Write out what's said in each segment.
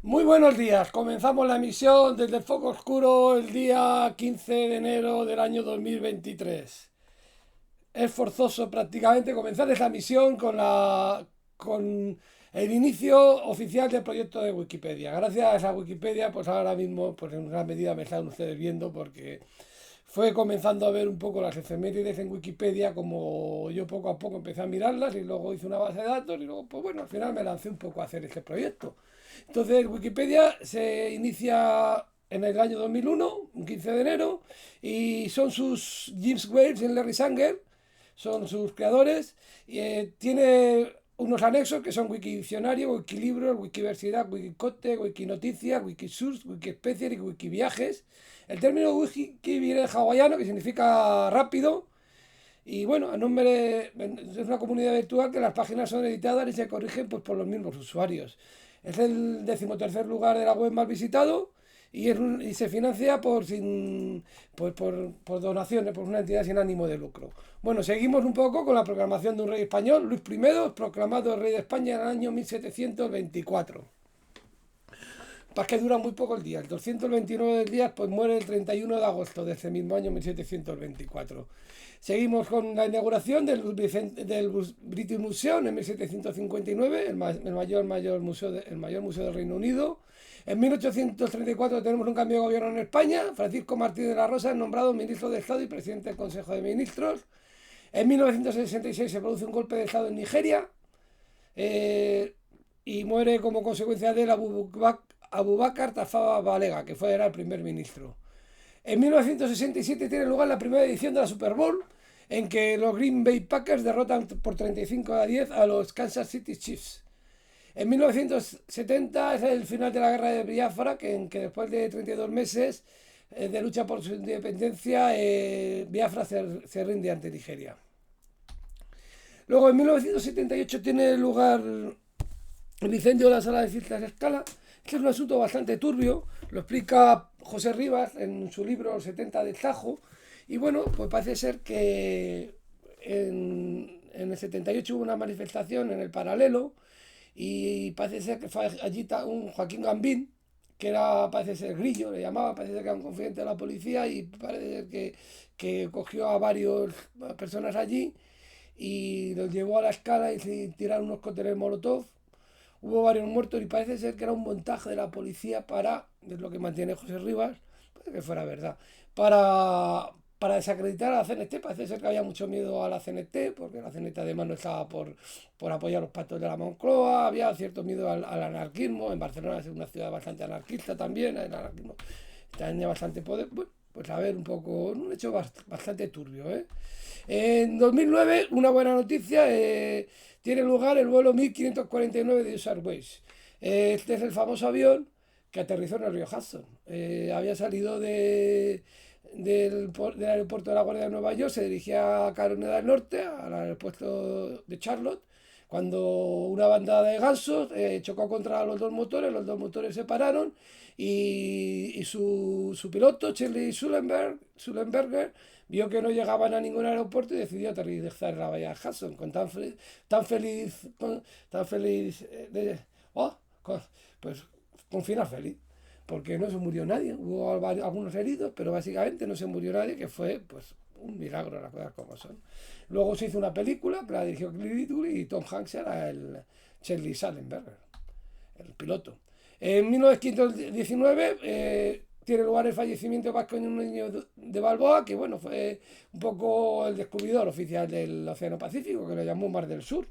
Muy buenos días, comenzamos la emisión desde el Foco Oscuro el día 15 de enero del año 2023. Es forzoso prácticamente comenzar esta misión con el inicio oficial del proyecto de Wikipedia. Gracias a Wikipedia, pues ahora mismo, pues en gran medida me están ustedes viendo porque fue comenzando a ver un poco las efemérides en Wikipedia, como yo poco a poco empecé a mirarlas y luego hice una base de datos y luego, pues bueno, al final me lancé un poco a hacer este proyecto. Entonces, Wikipedia se inicia en el año 2001, un 15 de enero, y son sus James Wales y Larry Sanger, son sus creadores, y tiene unos anexos que son Wikidiccionario, Wikilibros, Wikiversidad, Wikicote, Wikinoticias, Wikisource, Wikiespecial y Wikiviajes. El término wiki viene de hawaiano, que significa rápido, y bueno, a nombre es una comunidad virtual que las páginas son editadas y se corrigen pues, por los mismos usuarios. Es el 13.º lugar de la web más visitado y se financia por donaciones, por una entidad sin ánimo de lucro. Bueno, seguimos un poco con la proclamación de un rey español, Luis I, proclamado rey de España en el año 1724. Para que dura muy poco el día. El 229 del día, pues muere el 31 de agosto de ese mismo año 1724. Seguimos con la inauguración del British Museum en 1759, el mayor museo del Reino Unido. En 1834 tenemos un cambio de gobierno en España. Francisco Martí de la Rosa es nombrado ministro de Estado y presidente del Consejo de Ministros. En 1966 se produce un golpe de Estado en Nigeria y muere como consecuencia de él Abubakar Tafawa Balewa, que era el primer ministro. En 1967 tiene lugar la primera edición de la Super Bowl, en que los Green Bay Packers derrotan por 35-10 a los Kansas City Chiefs. En 1970 es el final de la guerra de Biafra, en que después de 32 meses de lucha por su independencia, Biafra se rinde ante Nigeria. Luego, en 1978 tiene lugar el incendio de la sala de fiestas de Escala. Este es un asunto bastante turbio, lo explica José Rivas en su libro 70 del Tajo. Y bueno, pues parece ser que en el 78 hubo una manifestación en el Paralelo y parece ser que fue allí un Joaquín Gambín, que parece ser Grillo, le llamaba, parece ser que era un confidente de la policía y parece ser que cogió a varias personas allí y los llevó a la Escala y se tiraron unos cócteles Molotov. Hubo varios muertos y parece ser que era un montaje de la policía es lo que mantiene José Rivas, puede que fuera verdad, para desacreditar a la CNT. Parece ser que había mucho miedo a la CNT, porque la CNT además no estaba por apoyar los pactos de la Moncloa, había cierto miedo al anarquismo. En Barcelona es una ciudad bastante anarquista también, el anarquismo tenía bastante poder. Bueno, pues a ver un poco, un hecho bastante turbio. En 2009, una buena noticia, tiene lugar el vuelo 1549 de US Airways. Este es el famoso avión que aterrizó en el río Hudson. Había salido del aeropuerto de la Guardia de Nueva York, se dirigía a Carolina del Norte, al aeropuerto de Charlotte, cuando una bandada de gansos chocó contra los dos motores se pararon y su piloto, Charlie Sullenberger, vio que no llegaban a ningún aeropuerto y decidió aterrizar en la bahía de Hudson tan feliz, tan feliz oh, pues con final feliz, porque no se murió nadie. Hubo algunos heridos, pero básicamente no se murió nadie, que fue pues un milagro, las cosas como son. Luego se hizo una película que la dirigió Clint Eastwood y Tom Hanks era el Charlie Sullenberger, el piloto. En 1919 tiene lugar el fallecimiento vasco en un niño de Balboa, que bueno, fue un poco el descubridor oficial del Océano Pacífico, que lo llamó Mar del Sur.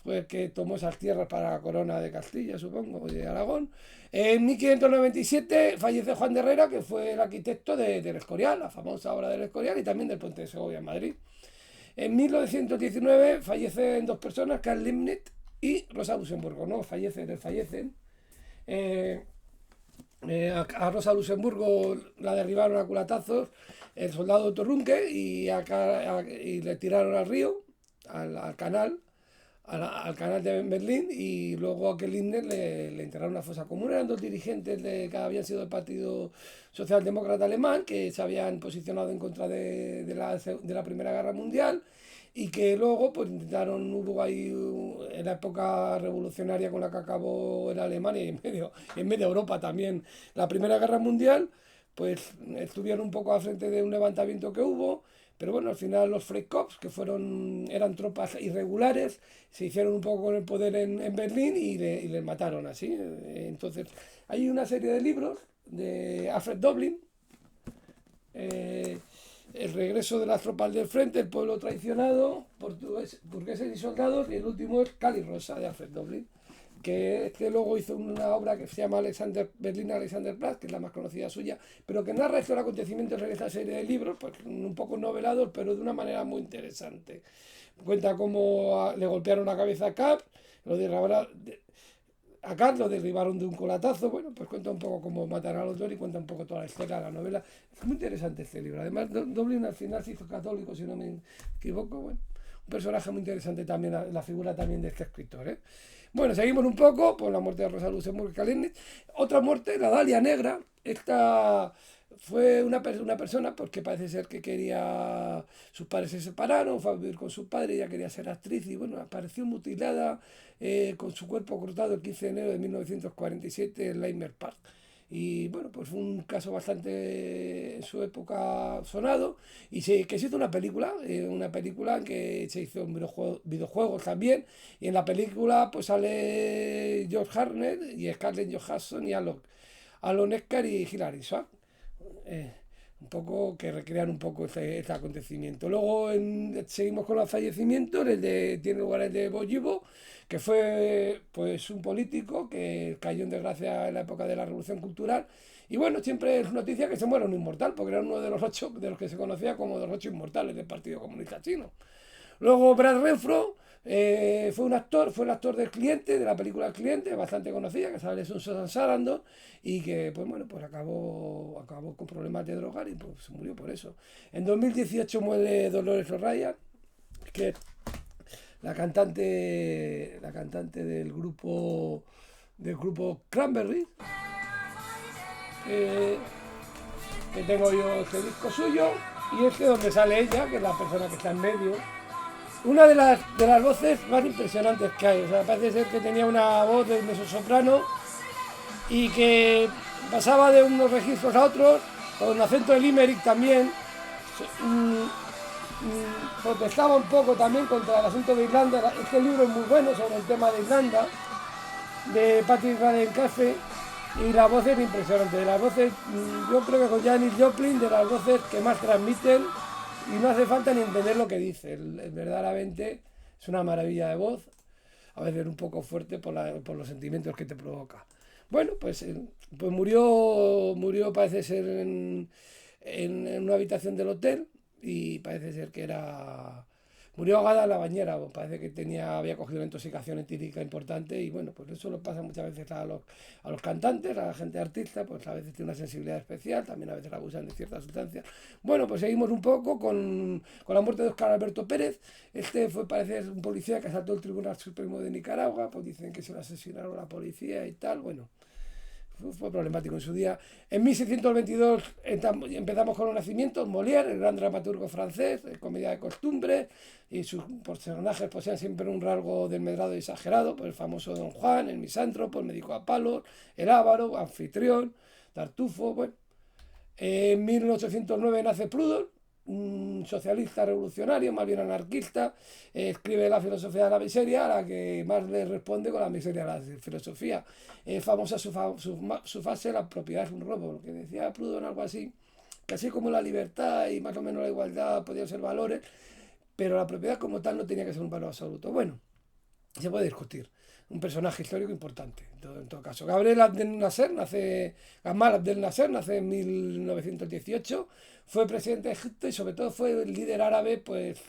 Fue el que tomó esas tierras para la corona de Castilla, supongo, y de Aragón. En 1597 fallece Juan de Herrera, que fue el arquitecto del Escorial, la famosa obra del Escorial, y también del Puente de Segovia en Madrid. En 1919 fallecen dos personas, Carl Liebknecht y Rosa Luxemburgo, ¿no? Fallecen. Eh, a Rosa Luxemburgo la derribaron a culatazos el soldado Torrunque y le tiraron al río, al canal, al canal de Berlín, y luego a que Lindner le enterraron una fosa común. Eran dos dirigentes que habían sido del Partido Socialdemócrata Alemán, que se habían posicionado en contra de la Primera Guerra Mundial y que luego pues intentaron, hubo ahí en la época revolucionaria con la que acabó en Alemania y en medio Europa también la Primera Guerra Mundial, pues estuvieron un poco al frente de un levantamiento que hubo, pero bueno, al final los Freikorps, que eran tropas irregulares, se hicieron un poco con el poder en Berlín y les mataron así. Entonces, hay una serie de libros de Alfred Doblin, eh, el regreso de las tropas del frente, el pueblo traicionado, burgueses y soldados, y el último es Cali Rosa de Alfred Doblin, que este luego hizo una obra que se llama Berlín Alexanderplatz, que es la más conocida suya, pero que narra estos acontecimientos en esta serie de libros, pues un poco novelados, pero de una manera muy interesante. Cuenta cómo le golpearon la cabeza a Cap, lo a Carlos lo derribaron de un colatazo. Bueno, pues cuenta un poco cómo mataron a los dos y cuenta un poco toda la historia de la novela. Es muy interesante este libro. Además, Dublin al final se hizo católico, si no me equivoco. Bueno, un personaje muy interesante también, la figura también de este escritor. Bueno, seguimos un poco por la muerte de Rosa Luxemburgo y Kalinic. Otra muerte, la Dalia Negra. Esta fue una persona porque parece ser que quería, sus padres se separaron, fue a vivir con su padre, ella quería ser actriz y bueno, apareció mutilada con su cuerpo cortado el 15 de enero de 1947 en Leimer Park. Y bueno, pues fue un caso bastante en su época sonado que se hizo una película que se hizo en videojuegos también. Y en la película pues sale George Hartnett y Scarlett Johansson y Alon Eckhart y Hilary Swank. eh, un poco que recrean un poco este acontecimiento. Luego seguimos con los fallecimientos. Tiene lugar el de Boyibo, que fue pues un político que cayó en desgracia en la época de la Revolución Cultural. Y bueno, siempre es noticia que se muera un inmortal, porque era uno de los 8, de los que se conocía como los 8 inmortales del Partido Comunista Chino. Luego Brad Renfro fue el actor del Cliente, de la película El Cliente, bastante conocida, que sale Susan Sarandon, y que pues bueno, pues acabó con problemas de droga y pues se murió por eso. En 2018 muere Dolores O'Riordan, que es la cantante del grupo Cranberry, que, que tengo yo este disco suyo, y este donde sale ella, que es la persona que está en medio. Una de las voces más impresionantes que hay. O sea, parece ser que tenía una voz de mezzosoprano y que pasaba de unos registros a otros, con acento de Limerick también. Protestaba un poco también contra el asunto de Irlanda. Este libro es muy bueno sobre el tema de Irlanda, de Patrick Radcliffe, y la voz es impresionante. De las voces, yo creo que con Janis Joplin, de las voces que más transmiten, y no hace falta ni entender lo que dice. Verdaderamente es una maravilla de voz, a veces un poco fuerte por los sentimientos que te provoca. Bueno, pues murió parece ser en una habitación del hotel, y parece ser que murió ahogada en la bañera. Parece que había cogido una intoxicación etílica importante, y bueno, pues eso lo pasa muchas veces a los cantantes, a la gente artista, pues a veces tiene una sensibilidad especial, también a veces abusan de ciertas sustancias. Bueno, pues seguimos un poco con la muerte de Óscar Alberto Pérez. Parece un policía que asaltó el Tribunal Supremo de Nicaragua, pues dicen que se lo asesinaron a la policía y tal. Bueno, fue problemático en su día. En 1622 empezamos con los nacimientos. Molière, el gran dramaturgo francés, comedia de costumbre, y sus personajes poseían siempre un rasgo desmedrado y exagerado, pues el famoso Don Juan, el misántropo, el médico a palos, el avaro, anfitrión, Tartufo. Bueno, en 1809 nace Proudhon, un socialista revolucionario, más bien anarquista. Escribe La filosofía de la miseria, a la que más le responde con La miseria de la filosofía. Famosa su fase, La propiedad es un robo, lo que decía Proudhon, algo así, que así como la libertad y más o menos la igualdad podían ser valores, pero la propiedad como tal no tenía que ser un valor absoluto. Bueno, se puede discutir. Un personaje histórico importante, en todo caso. Gamal Abdel Nasser nace en 1918, fue presidente de Egipto y sobre todo fue el líder árabe, pues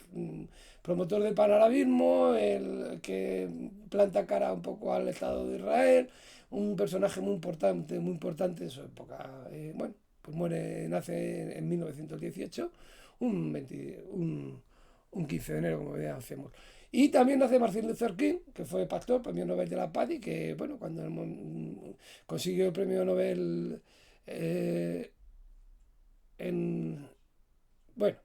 promotor del panarabismo, el que planta cara un poco al Estado de Israel, un personaje muy importante en su época. Bueno, pues nace en 1918, un 15 de enero, como ya hacemos. Y también nace Martin Luther King, que fue pastor, premio Nobel de la Paz, y que, bueno, cuando consiguió el premio Nobel en, bueno,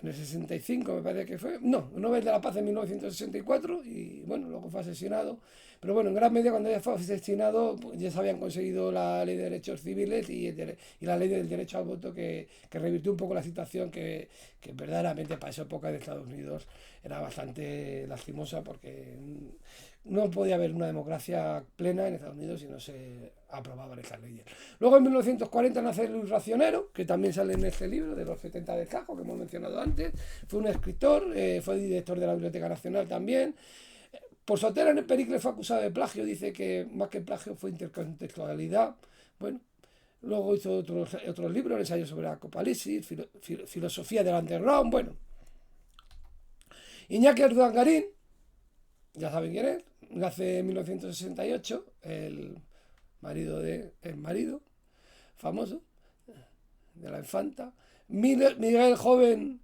en el 65 me parece que fue, no, Nobel de la Paz en 1964 y bueno, luego fue asesinado. Pero bueno, en gran medida cuando ya fue asesinado pues ya se habían conseguido la ley de derechos civiles y la ley del derecho al voto que revirtió un poco la situación que verdaderamente para esa época de Estados Unidos era bastante lastimosa porque no podía haber una democracia plena en Estados Unidos si no se aprobaban esas leyes. Luego en 1940 nace Luis Racionero, que también sale en este libro de los 70 de Cajo, que hemos mencionado antes. Fue un escritor, fue director de la Biblioteca Nacional también. Por Sotero en el Pericles fue acusado de plagio, dice que más que plagio fue intercontextualidad. Bueno, luego hizo otros libros, ensayos sobre la Apocalipsis, filosofía del underground, bueno. Iñaki Urdangarín, ya saben quién es, nace en 1968, el marido famoso de la infanta. Miguel Joven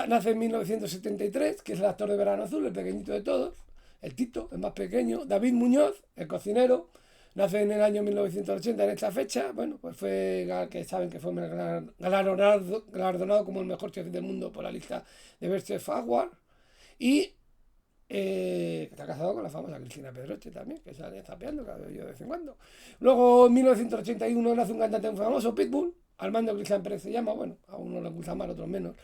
nace en 1973, que es el actor de Verano Azul, el pequeñito de todos, el Tito, el más pequeño. David Muñoz, el cocinero, nace en el año 1980 en esta fecha. Bueno, pues que saben que fue galardonado como el mejor chef del mundo por la lista de Best Chef Award. Y está casado con la famosa Cristina Pedroche también, que sale zapeando cada vez de vez en cuando. Luego en 1981 nace un cantante muy famoso, Pitbull, Armando Cristian Pérez se llama, bueno, a unos les gusta más, a otros menos.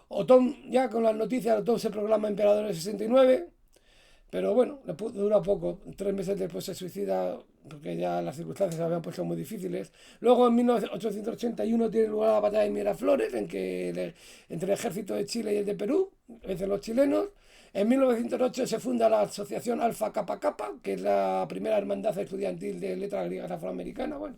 Otón, ya con las noticias, Otón se proclama emperador en el 69, pero bueno, dura poco, 3 meses después se suicida porque ya las circunstancias se habían puesto muy difíciles. Luego en 1881 tiene lugar la batalla de Miraflores, entre el ejército de Chile y el de Perú, vencen los chilenos. En 1908 se funda la asociación Alfa Kappa Kappa, que es la primera hermandad estudiantil de letras griegas afroamericanas. Bueno,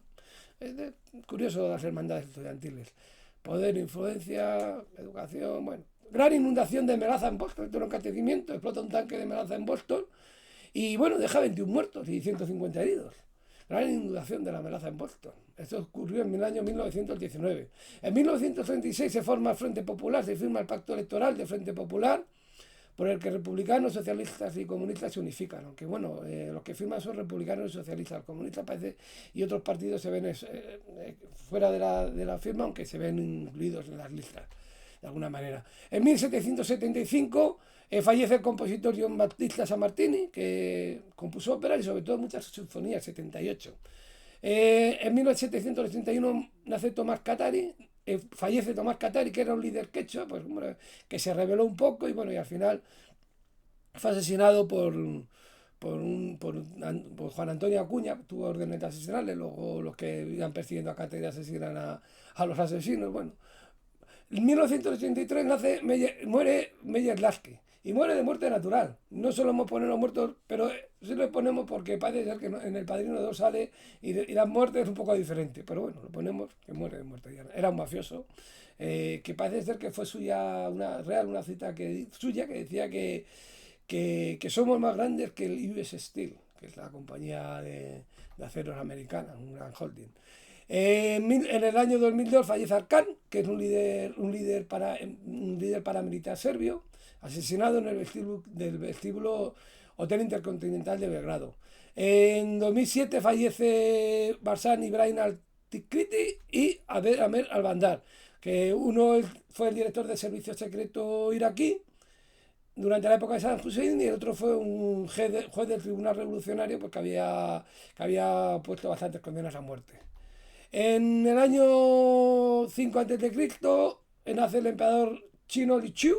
es curioso las hermandades estudiantiles. Poder, influencia, educación, bueno. Gran inundación de melaza en Boston, esto era un acontecimiento, explota un tanque de melaza en Boston y bueno, deja 21 muertos y 150 heridos. Gran inundación de la melaza en Boston. Esto ocurrió en el año 1919. En 1936 se forma el Frente Popular, se firma el pacto electoral del Frente Popular, por el que republicanos, socialistas y comunistas se unifican, aunque bueno, los que firman son republicanos y socialistas, comunistas parece, y otros partidos se ven fuera de la firma, aunque se ven incluidos en las listas, de alguna manera. En 1775 fallece el compositor John Battista Sammartini, que compuso óperas y sobre todo muchas sinfonías, 78. En 1781 nace Tomás Catari, fallece Tomás Catari, que era un líder quechua, pues, que se rebeló un poco y bueno, y al final fue asesinado por Juan Antonio Acuña, tuvo órdenes de asesinarle, luego los que iban persiguiendo a Catari asesinan a los asesinos. Bueno, en 1983 muere Meyer Lasky y muere de muerte natural. No solemos poner los muertos, pero sí lo ponemos porque parece ser que en El Padrino 2 sale y la muerte es un poco diferente. Pero bueno, lo ponemos que muere de muerte. Era un mafioso que parece ser que fue suya, una cita suya que decía que somos más grandes que el US Steel, que es la compañía de aceros americana, un gran holding. En el año 2002 fallece Arkan, que es un líder paramilitar serbio, asesinado en el vestíbulo Hotel Intercontinental de Belgrado. En 2007 fallece Barsan Ibrahim Al-Tikriti y Amer al-Bandar, que uno fue el director del servicio secreto iraquí durante la época de Saddam Hussein y el otro fue un juez del Tribunal Revolucionario porque había puesto bastantes condenas a muerte. En el año 5 a.C. nace el emperador chino Li Chu.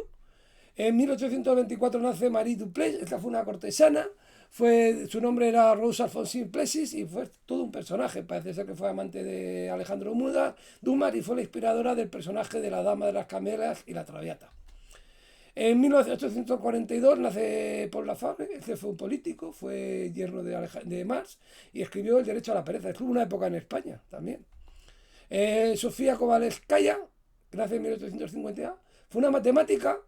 En 1824 nace Marie Dupleix, esta fue una cortesana. Su nombre era Rose Alphonsine Plessis y fue todo un personaje. Parece ser que fue amante de Alejandro Dumas y fue la inspiradora del personaje de la Dama de las Camelas y la Traviata. En 1842 nace Paul Lafargue, este fue un político, fue yerno de Marx y escribió El derecho a la pereza. Estuvo una época en España también. Sofía Kovalevskaya, que nace en 1850, fue una matemática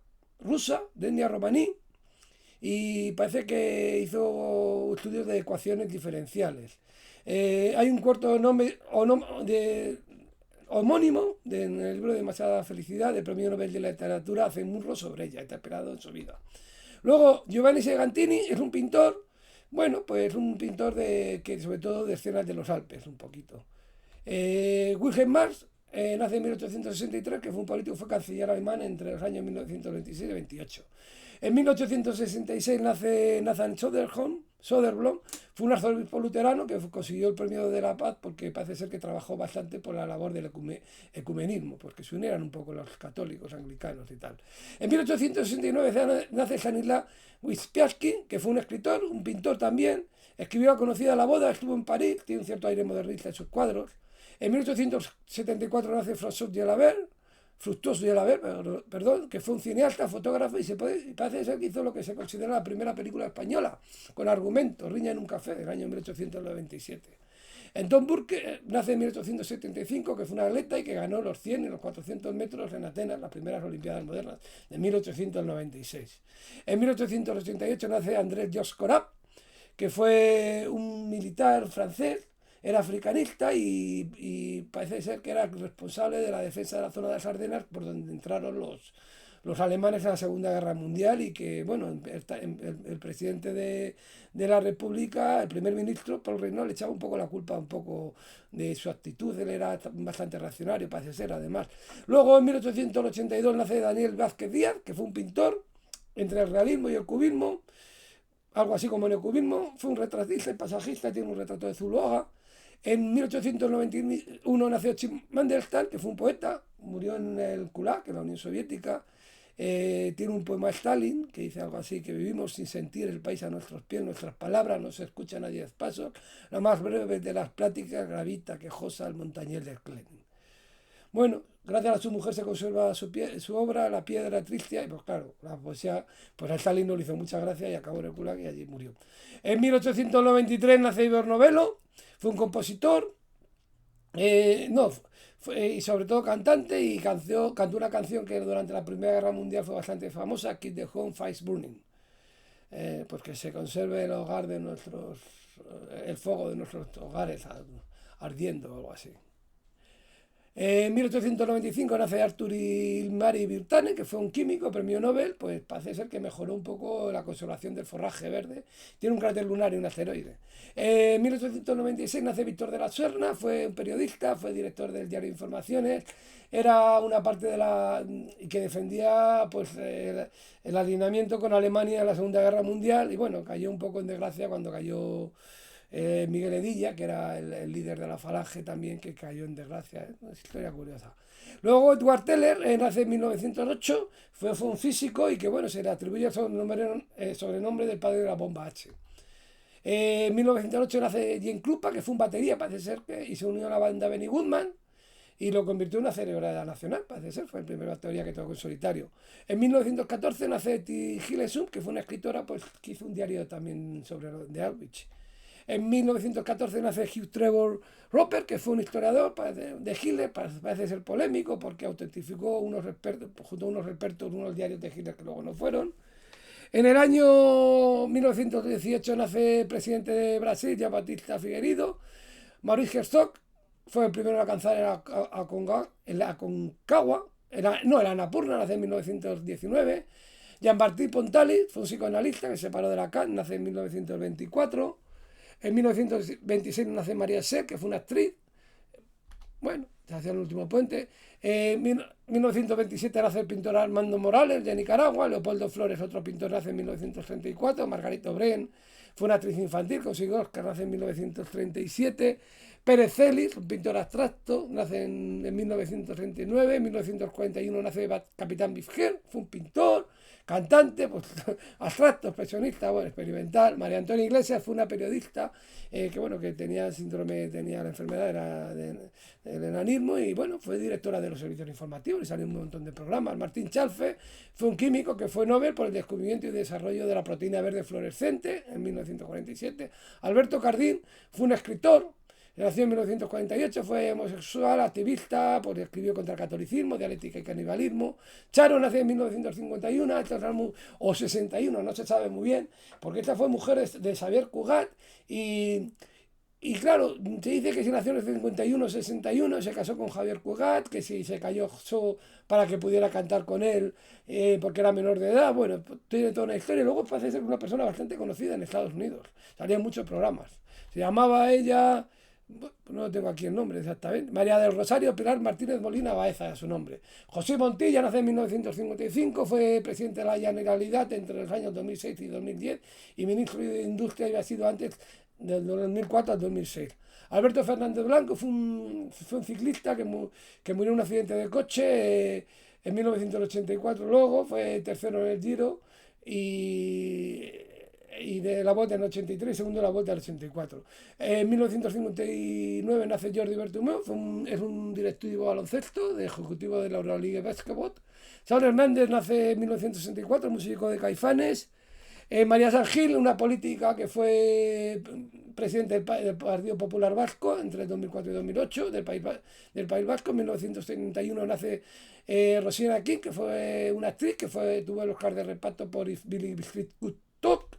rusa de etnia romaní y parece que hizo estudios de ecuaciones diferenciales. Hay un corto nombre homónimo en el libro de Demasiada Felicidad del Premio Nobel de la Literatura, hace murro sobre ella, está esperado en su vida. Luego Giovanni Segantini es un pintor, bueno, pues un pintor que sobre todo de escenas de los Alpes, un poquito. Wilhelm Marx nace en 1863, que fue un político, fue canciller alemán entre los años 1926 y 28. En 1866 nace Nathan Soderblom, fue un arzobispo luterano que consiguió el premio de la paz porque parece ser que trabajó bastante por la labor del ecumenismo, porque se unieran un poco los católicos, anglicanos y tal. En 1869 nace Stanislas Wyspiański, que fue un escritor, un pintor también, escribió la conocida La boda, estuvo en París, tiene un cierto aire modernista en sus cuadros. En 1874 nace Fructuoso Gelabert, perdón, que fue un cineasta, fotógrafo y parece ser que hizo lo que se considera la primera película española, con argumento, Riña en un café, del año 1897. Tom Burke nace en 1875, que fue un atleta y que ganó los 100 y los 400 metros en Atenas, las primeras Olimpiadas modernas, de 1896. En 1888 nace Andrés Georges Corap, que fue un militar francés, era africanista y parece ser que era responsable de la defensa de la zona de las Ardenas, por donde entraron los alemanes en la Segunda Guerra Mundial, y que, bueno, el presidente de la República, el primer ministro, Paul Reynaud, le echaba un poco la culpa de su actitud. Él era bastante reaccionario, parece ser, además. Luego, en 1882, nace Daniel Vázquez Díaz, que fue un pintor entre el realismo y el cubismo, algo así como neocubismo. Fue un retratista y pasajista, tiene un retrato de Zuloaga. En 1891 nació Chim Mandelstam, que fue un poeta, murió en el Gulag, en la Unión Soviética. Tiene un poema a Stalin que dice algo así: que vivimos sin sentir el país a nuestros pies, nuestras palabras no se escuchan a 10 pasos, la más breve de las pláticas gravita quejosa al montañés de Klein. Bueno, gracias a su mujer se conserva su obra, La piedra triste, y pues claro, la poesía, pues a Stalin no le hizo mucha gracia y acabó en el Gulag y allí murió. En 1893 nace Ivor Novello, fue un compositor, y sobre todo cantante, y cantó una canción que durante la Primera Guerra Mundial fue bastante famosa, Keep the Home Fires Burning, pues que se conserve el fuego de nuestros hogares ardiendo o algo así. En 1895 nace Arthur Ilmari Virtanen, que fue un químico, premio Nobel, pues parece ser que mejoró un poco la conservación del forraje verde. Tiene un cráter lunar y un asteroide. En 1896 nace Víctor de la Serna, fue un periodista, fue director del diario Informaciones, era una parte que defendía pues el alineamiento con Alemania en la Segunda Guerra Mundial, y bueno, cayó un poco en desgracia cuando cayó Miguel Edilla, que era el líder de la Falange también, que cayó en desgracia. Una historia curiosa. Luego Edward Teller nace en 1908, fue un físico y que, bueno, se le atribuye el sobrenombre del padre de la bomba H. En 1908 nace Gene Krupa, que fue un batería, parece ser, y se unió a la banda Benny Goodman y lo convirtió en una celebridad nacional, parece ser, fue el primer batería que tocó en solitario. En 1914 nace Etty Hillesum, que fue una escritora, pues, que hizo un diario también de Auschwitz. En 1914 nace Hugh Trevor Roper, que fue un historiador de Hitler, parece ser polémico porque autentificó junto a unos expertos unos diarios de Hitler que luego no fueron. En el año 1918 nace el presidente de Brasil, Jean Baptista Figueiredo. Maurice Herzog fue el primero en alcanzar en la Aconcagua, en la Annapurna, nace en 1919. Jean-Baptiste Pontalis fue un psicoanalista que se separó de la CAN, nace en 1924. En 1926 nace María Ser, que fue una actriz. Bueno, se hacía el último puente. En 1927 nace el pintor Armando Morales, de Nicaragua. Leopoldo Flores, otro pintor, nace en 1934. Margarita Obrén fue una actriz infantil, consiguió Oscar, nace en 1937. Pérez Celis, un pintor abstracto, nace en 1939. En 1941 nace Capitán Bifger, fue un pintor, cantante, pues, abstracto, expresionista, bueno, experimental. María Antonia Iglesias fue una periodista que tenía la enfermedad del enanismo, y bueno, fue directora de los servicios informativos y salió un montón de programas. Martín Chalfe fue un químico que fue Nobel por el descubrimiento y desarrollo de la proteína verde fluorescente en 1947. Alberto Cardín fue un escritor. Nació en 1948, fue homosexual, activista, escribió contra el catolicismo, dialéctica y canibalismo. Charo nació en 1951, o 61, no se sabe muy bien, porque esta fue mujer de Xavier Cugat, y claro, se dice que si nació en el 51 o 61, se casó con Javier Cugat, que si se cayó para que pudiera cantar con él, porque era menor de edad. Bueno, tiene toda una historia. Luego parece ser una persona bastante conocida en Estados Unidos, salía en muchos programas. Se llamaba ella No tengo aquí el nombre exactamente. María del Rosario Pilar Martínez Molina Baeza es su nombre. José Montilla nace en 1955, fue presidente de la Generalitat entre los años 2006 y 2010 y ministro de Industria y ha sido antes del 2004 al 2006. Alberto Fernández Blanco fue un ciclista que murió en un accidente de coche en 1984, luego fue tercero en el Giro y, y de la Volta en el 83, segundo en la Volta en el 84. En 1959 nace Jordi Bertomeu, es un directivo de baloncesto, de ejecutivo de la Euroliga Basketball. Saúl Hernández nace en 1964, músico de Caifanes. María San Gil, una política que fue presidente del Partido Popular Vasco entre 2004 y 2008 del País Vasco. En 1971 nace Rosina King, que fue una actriz que tuvo el Oscar de reparto por If Billy Street Could Talk.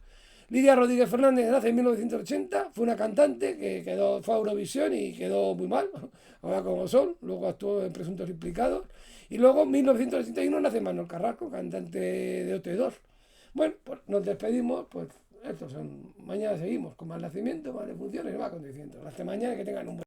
Lidia Rodríguez Fernández nace en 1980, fue una cantante que fue a Eurovisión y quedó muy mal, ahora como son, luego actuó en Presuntos Implicados. Y luego en 1981 nace Manuel Carrasco, cantante de OT2. Bueno, pues nos despedimos, pues estos son, mañana seguimos con más nacimiento, más defunciones y más acontecimientos. Hasta mañana, que tengan un buen